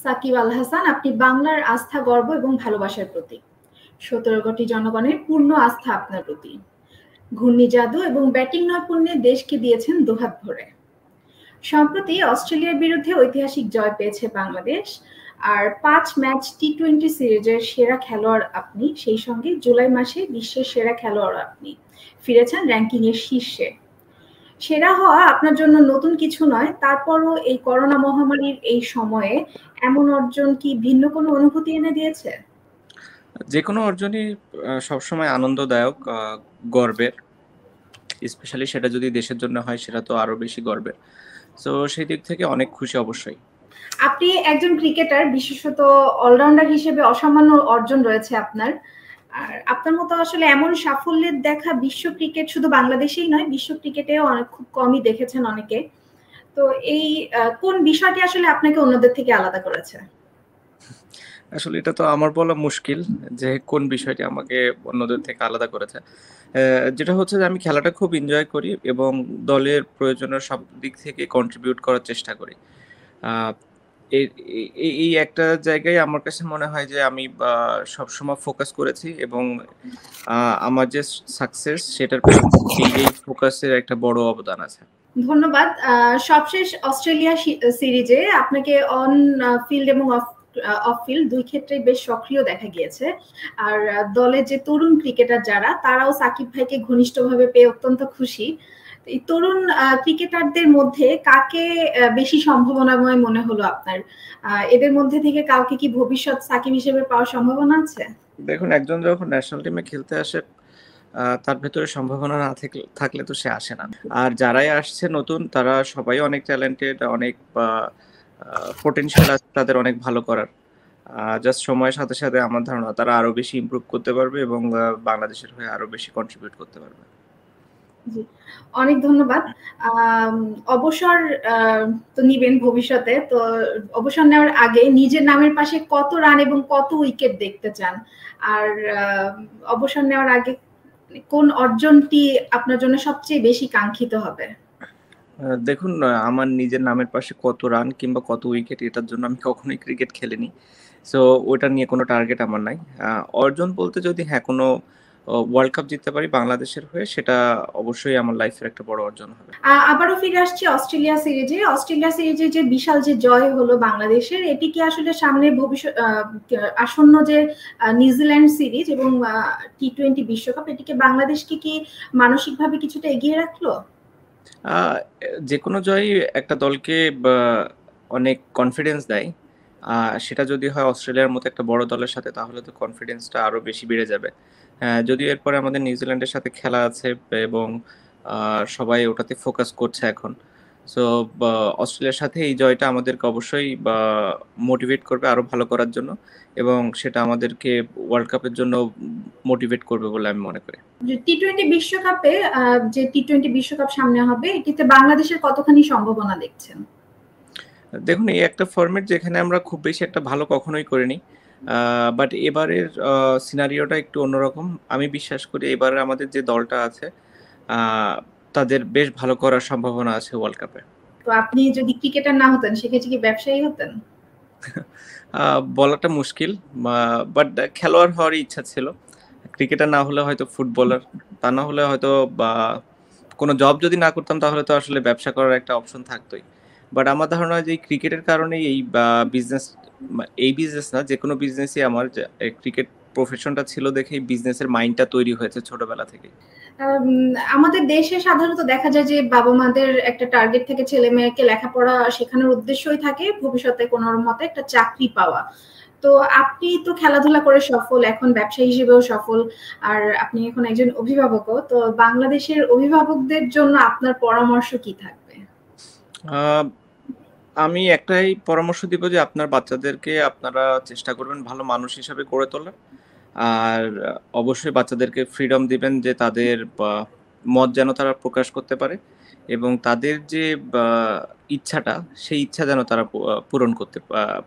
সাকিব আল হাসান, আপনি বাংলার আস্থা, গর্ব এবং ভালোবাসার প্রতীক। ১৭ কোটি জনগণের পূর্ণ আস্থা আপনার প্রতি। ঘূর্ণি জাদু এবং ব্যাটিং নৈপুণ্যে দেশকে দিয়েছেন দুহাত ভরে। সম্প্রতি অস্ট্রেলিয়ার বিরুদ্ধে ঐতিহাসিক জয় পেয়েছে বাংলাদেশ। আর ৫ ম্যাচ টি-২০ সিরিজের সেরা খেলোয়াড় আপনি, সেই সঙ্গে জুলাই মাসে বিশ্বের সেরা খেলোয়াড় আপনি। ফিরেছেন র্যাঙ্কিং এর শীর্ষে। সেরা হওয়া আপনার জন্য নতুন কিছু নয়, তারপরও এই করোনা মহামারীর এই সময়ে এমন অর্জন কি ভিন্ন কোনো অনুভূতি এনে দিয়েছে? যেকোনো অর্জনই সবসময় আনন্দদায়ক, গর্বের। স্পেশালি সেটা যদি দেশের জন্য হয় সেটা তো আরো বেশি গর্বের। সো সেই দিক থেকে অনেক খুশি অবশ্যই। আপনি একজন ক্রিকেটার, বিশেষত অলরাউন্ডার হিসেবে অসামান্য অর্জন রয়েছে আপনার। আর আপনার মতো আসলে এমন সাফল্যের দেখা বিশ্ব ক্রিকেট শুধু বাংলাদেশেই নয়, বিশ্ব ক্রিকেটেও খুব কমই দেখেছেন অনেকে। তো এই কোন বিষয়টি আসলে আপনাকে অন্যদের থেকে আলাদা করেছে? আসলে এটা তো আমার বলা মুশকিল যে কোন বিষয়টি আমাকে অন্যদের থেকে আলাদা করেছে। যেটা হচ্ছে যে আমি খেলাটা খুব এনজয় করি এবং দলের প্রয়োজনের সব দিক থেকে কন্ট্রিবিউট করার চেষ্টা করি। আ এই এই একটা জায়গায় আমার কাছে মনে হয় যে আমি সবসময় ফোকাস করেছি এবং আমার যে সাকসেস সেটার পেছনে এই ফোকাসের একটা বড় অবদান আছে। ধন্যবাদ। সবশেষ অস্ট্রেলিয়া সিরিজে আপনাকে অন ফিল্ড এবং অফ ফিল্ড ২ ক্ষেত্রেই বেশ সক্রিয় দেখা গিয়েছে। আর দলের যে তরুণ ক্রিকেটার যারা, তারাও সাকিব ভাইকে ঘনিষ্ঠভাবে পেয়ে অত্যন্ত খুশি। এই তরুণ ক্রিকেটারদের মধ্যে কাকে বেশি সম্ভাবনাময় মনে হলো আপনার? এদের মধ্যে থেকে কাউকে কি ভবিষ্যৎ সাকিব হিসেবে পাওয়ার সম্ভাবনা আছে? দেখুন, একজন যখন ন্যাশনাল টিমে খেলতে আসে তার ভেতরে সম্ভাবনা না থাকলে তো সে আসে না। আর যারাই আসছে নতুন তারা সবাই অনেক ট্যালেন্টেড, অনেক পটেনশিয়াল আছে তাদের অনেক ভালো করার। জাস্ট সময়ের সাথে, সাথে আমার ধারণা তারা আরো বেশি ইমপ্রুভ করতে পারবে এবং বাংলাদেশের হয়ে আরো বেশি কন্ট্রিবিউট করতে পারবে। জি, অনেক ধন্যবাদ। আম অবসর তো নিবেন ভবিষ্যতে। তো অবসর নেওয়ার আগে নিজের নামের পাশে কত রান এবং কত উইকেট দেখতে চান? আর অবসর নেওয়ার আগে কোন অর্জনটি আপনার জন্য সবচেয়ে বেশি কাঙ্ক্ষিত হবে? দেখুন, আমার নিজের নামের পাশে কত রান কিংবা কত উইকেট এটার জন্য আমি কখনোই ক্রিকেট খেলিনি। সো ওটা নিয়ে কোনো টার্গেট আমার নাই। অর্জন বলতে যদি কোনো ওয়ার্ল্ড কাপ জিততে পারি বাংলাদেশের হয়ে সেটা অবশ্যই আমার লাইফের একটা বড় অর্জন হবে। আবারও ফিরে আসছি অস্ট্রেলিয়া সিরিজে। অস্ট্রেলিয়া সিরিজে যে বিশাল যে জয় হলো বাংলাদেশের, এটি কি আসলে সামনে ভবিষ্যৎ আসন্ন যে নিউজিল্যান্ড সিরিজ এবং টি-২০ বিশ্বকাপ, এটিকে বাংলাদেশকে কি মানসিকভাবে কিছুটা এগিয়ে রাখলো? আ যেকোনো জয়ই একটা দলকে বা অনেক কনফিডেন্স দেয়। আ সেটা যদি হয় অস্ট্রেলিয়ার মতো একটা বড় দলের সাথে তাহলে তো কনফিডেন্সটা আরো বেশি বেড়ে যাবে। যদিও এরপরে আমাদের নিউজিল্যান্ডের সাথে খেলা আছে এবং আ সবাই ওটাতে ফোকাস করছে এখন। সো বা অস্ট্রেলিয়ার সাথে এই জয়টা আমাদেরকে অবশ্যই মোটিভেট করবে আরো ভালো করার জন্য এবং সেটা আমাদেরকে ওয়ার্ল্ড কাপের জন্য মোটিভেট করবে বলে আমি মনে করি। যে টি-২০ বিশ্বকাপে যে টি-২০ বিশ্বকাপ সামনে হবে, এটিতে বাংলাদেশের কতখানি সম্ভাবনা দেখছেন? দেখুন, এই একটা ফরম্যাট যেখানে আমরা খুব বেশি একটা ভালো কখনোই করিনি। বাট এবারের সিনারিওটা একটু অন্যরকম। আমি বিশ্বাস করি এবারে আমাদের যে দলটা আছে আ তাদের বেশ ভালো করার সম্ভাবনা আছে ওয়ার্ল্ড কাপে। তো আপনি যদি ক্রিকেটার না হতেন, সেক্ষেত্রে কি ব্যবসায়ী হতেন? আ বলাটা মুশকিল। বাট খেলোয়াড় হওয়ারই ইচ্ছা ছিল। ক্রিকেটার না হলে হয়তো ফুটবলার। তা না হলে হয়তো বা কোনো জব যদি না করতাম তাহলে তো আসলে ব্যবসা করার একটা অপশন থাকতই। বাট আমার ধারণা যে এই ক্রিকেটের কারণেই বিজনেস এই বিজনেস না যেকোনো বিজনেসই আমার যে ক্রিকেট প্রফেশনটা ছিল দেখেই বিজনেসের মাইন্ডটা তৈরি হয়েছে ছোটবেলা থেকেই। আম আমাদের দেশে সাধারণত দেখা যায় যে বাবা-মাদের একটা টার্গেট থাকে ছেলে-মেয়েকে লেখাপড়া শেখানোর উদ্দেশ্যই থাকে ভবিষ্যতে কোনোর মতে একটা চাকরি পাওয়া। তো আপনি তো খেলাধুলা করে সফল, এখন ব্যবসায়ী হিসেবেও সফল। আর আপনি এখন একজন অভিভাবকও। তো বাংলাদেশের অভিভাবকদের জন্য আপনার পরামর্শ কি থাকবে? আ আমি একটাই পরামর্শ দিব যে আপনার বাচ্চাদেরকে আপনারা চেষ্টা করবেন ভালো মানুষ হিসাবে গড়ে তোলার। আর অবশ্যই বাচ্চাদেরকে ফ্রিডম দিবেন যে তাদের মত যেন তারা প্রকাশ করতে পারে এবং তাদের যে বা ইচ্ছাটা, সেই ইচ্ছা যেন তারা পূরণ করতে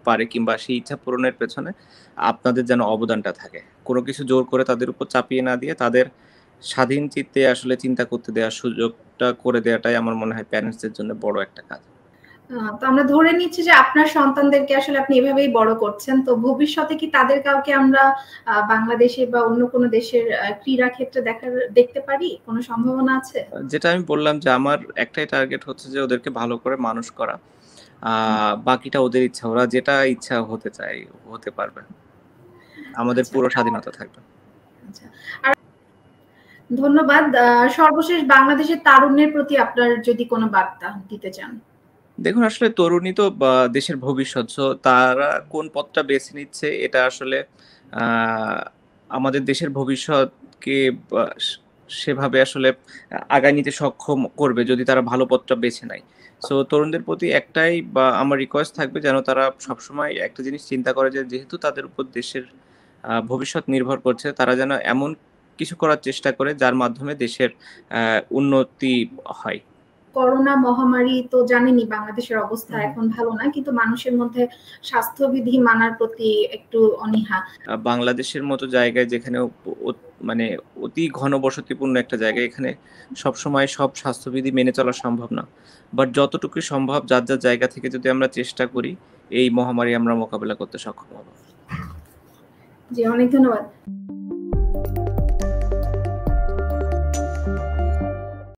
পারে কিংবা সেই ইচ্ছা পূরণের পেছনে আপনাদের যেন অবদানটা থাকে। কোনো কিছু জোর করে তাদের উপর চাপিয়ে না দিয়ে তাদের স্বাধীন চিত্তে আসলে চিন্তা করতে দেওয়ার সুযোগটা করে দেওয়াটাই আমার মনে হয় প্যারেন্টসদের জন্য বড় একটা কাজ। তো আমরা ধরে নিচ্ছি যে আপনার সন্তানদেরকে আসলে আপনি এভাবেই বড় করছেন। তো ভবিষ্যতে কি তাদের কাউকে আমরা বাংলাদেশের বা অন্য কোনো দেশের ক্রীড়া ক্ষেত্রে দেখতে পারি? কোনো সম্ভাবনা আছে? যেটা আমি বললাম যে আমার একটাই টার্গেট হচ্ছে যে ওদেরকে ভালো করে মানুষ করা। বাকিটা ওদের ইচ্ছা। ওরা যেটা ইচ্ছা হতে চায় হতে পারবে। আমাদের আচ্ছা। পুরো স্বাধীনতা থাকবে। আচ্ছা। আর ধন্যবাদ। সর্বশেষ বাংলাদেশের তারুণ্যের প্রতি আপনার যদি কোনো বার্তা দিতে চান? দেখুন আসলে তরুণই তো দেশের ভবিষ্যৎ। সো তারা কোন পথটা বেছে নিচ্ছে এটা আসলে আ আমাদের দেশের ভবিষ্যৎকে বা সেভাবে আসলে আগায় নিতে সক্ষম করবে যদি তারা ভালো পথটা বেছে নেয়। সো তরুণদের প্রতি একটাই আমার রিকোয়েস্ট থাকবে যেন তারা সবসময় একটা জিনিস চিন্তা করে যে যেহেতু তাদের উপর দেশের ভবিষ্যৎ নির্ভর করছে, তারা যেন এমন কিছু করার চেষ্টা করে যার মাধ্যমে দেশের উন্নতি হয়। করোনা মহামারী তো জানেনই বাংলাদেশের অবস্থা হুম। এখন ভালো না। কিন্তু মানুষের মধ্যে স্বাস্থ্যবিধি মানার প্রতি একটু অনীহা। বাংলাদেশের মতো জায়গায় যেখানে মানে অতি ঘনবসতিপূর্ণ একটা জায়গা, এখানে সবসময় সব স্বাস্থ্যবিধি মেনে চলা সম্ভব না। বাট যতটুকু সম্ভব যার, যার জায়গা থেকে যদি আমরা চেষ্টা করি, এই মহামারী আমরা মোকাবেলা করতে সক্ষম হব। জি, অনেক ধন্যবাদ।